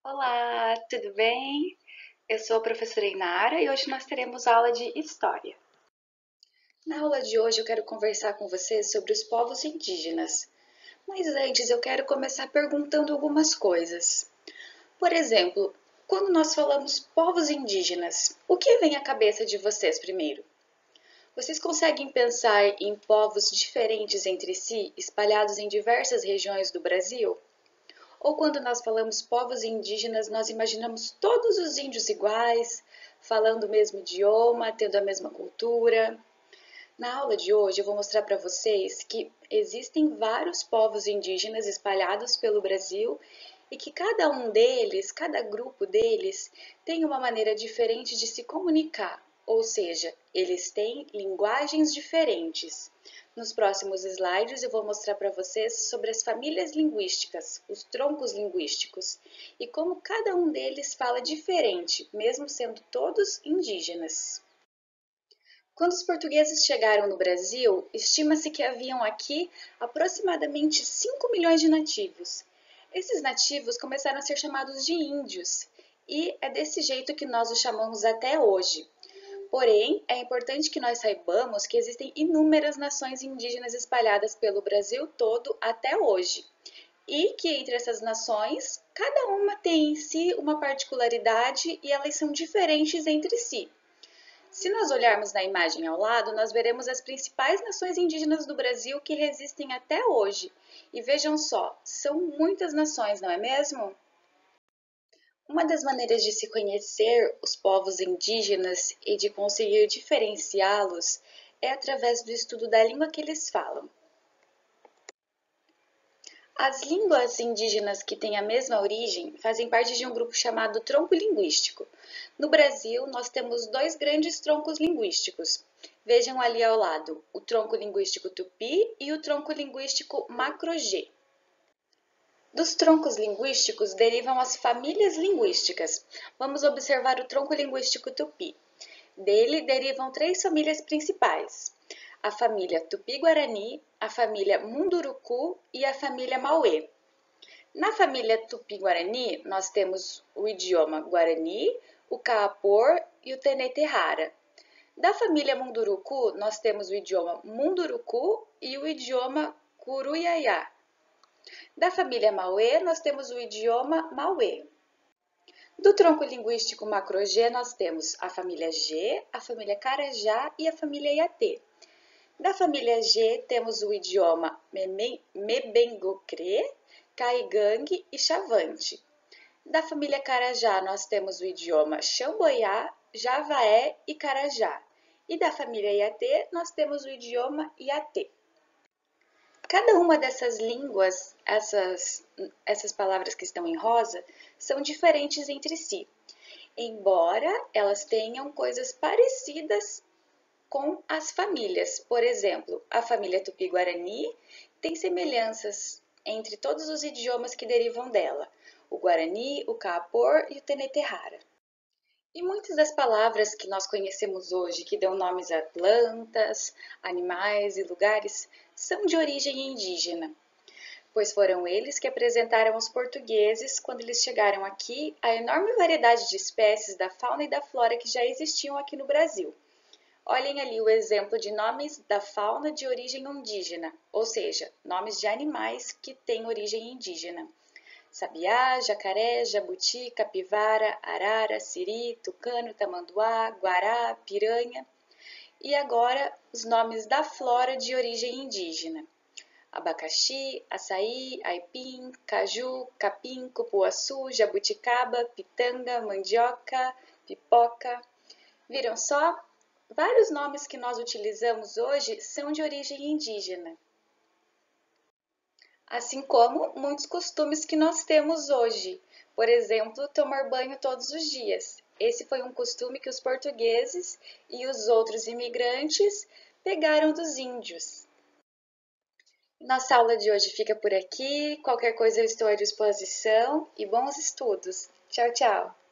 Olá, tudo bem? Eu sou a professora Inara e hoje nós teremos aula de História. Na aula de hoje eu quero conversar com vocês sobre os povos indígenas, mas antes eu quero começar perguntando algumas coisas. Por exemplo, quando nós falamos povos indígenas, o que vem à cabeça de vocês primeiro? Vocês conseguem pensar em povos diferentes entre si, espalhados em diversas regiões do Brasil? Ou quando nós falamos povos indígenas, nós imaginamos todos os índios iguais, falando o mesmo idioma, tendo a mesma cultura. Na aula de hoje eu vou mostrar para vocês que existem vários povos indígenas espalhados pelo Brasil e que cada um deles, cada grupo deles, tem uma maneira diferente de se comunicar, ou seja, eles têm linguagens diferentes. Nos próximos slides eu vou mostrar para vocês sobre as famílias linguísticas, os troncos linguísticos, e como cada um deles fala diferente, mesmo sendo todos indígenas. Quando os portugueses chegaram no Brasil, estima-se que haviam aqui aproximadamente 5 milhões de nativos. Esses nativos começaram a ser chamados de índios, e é desse jeito que nós os chamamos até hoje. Porém, é importante que nós saibamos que existem inúmeras nações indígenas espalhadas pelo Brasil todo até hoje, e que entre essas nações, cada uma tem em si uma particularidade e elas são diferentes entre si. Se nós olharmos na imagem ao lado, nós veremos as principais nações indígenas do Brasil que resistem até hoje. E vejam só, são muitas nações, não é mesmo? Uma das maneiras de se conhecer os povos indígenas e de conseguir diferenciá-los é através do estudo da língua que eles falam. As línguas indígenas que têm a mesma origem fazem parte de um grupo chamado tronco linguístico. No Brasil, nós temos dois grandes troncos linguísticos. Vejam ali ao lado, o tronco linguístico tupi e o tronco linguístico macro-G. Dos troncos linguísticos derivam as famílias linguísticas. Vamos observar o tronco linguístico tupi. Dele derivam três famílias principais: a família Tupi-Guarani, a família Munduruku e a família Mauê. Na família Tupi-Guarani, nós temos o idioma Guarani, o Kaapor e o Tenete-Rara. Da família Munduruku, nós temos o idioma Munduruku e o idioma Curuyayá. Da família Mauê, nós temos o idioma Mauê. Do tronco linguístico macro-G, nós temos a família G, a família Carajá e a família Iatê. Da família G, temos o idioma Mebengocrê, Caigangue e Chavante. Da família Carajá, nós temos o idioma Xamboiá, Javaé e Carajá. E da família Iatê, nós temos o idioma Iatê. Cada uma dessas línguas, essas palavras que estão em rosa, são diferentes entre si, embora elas tenham coisas parecidas com as famílias. Por exemplo, a família Tupi-Guarani tem semelhanças entre todos os idiomas que derivam dela, o Guarani, o Kaapor e o Tenete-Rara. E muitas das palavras que nós conhecemos hoje, que dão nomes a plantas, animais e lugares, são de origem indígena, pois foram eles que apresentaram aos portugueses, quando eles chegaram aqui, a enorme variedade de espécies da fauna e da flora que já existiam aqui no Brasil. Olhem ali o exemplo de nomes da fauna de origem indígena, ou seja, nomes de animais que têm origem indígena. Sabiá, jacaré, jabuti, capivara, arara, siri, tucano, tamanduá, guará, piranha. E agora os nomes da flora de origem indígena: abacaxi, açaí, aipim, caju, capim, cupuaçu, jabuticaba, pitanga, mandioca, pipoca. Viram só? Vários nomes que nós utilizamos hoje são de origem indígena. Assim como muitos costumes que nós temos hoje. Por exemplo, tomar banho todos os dias. Esse foi um costume que os portugueses e os outros imigrantes pegaram dos índios. Nossa aula de hoje fica por aqui. Qualquer coisa eu estou à disposição e bons estudos. Tchau, tchau!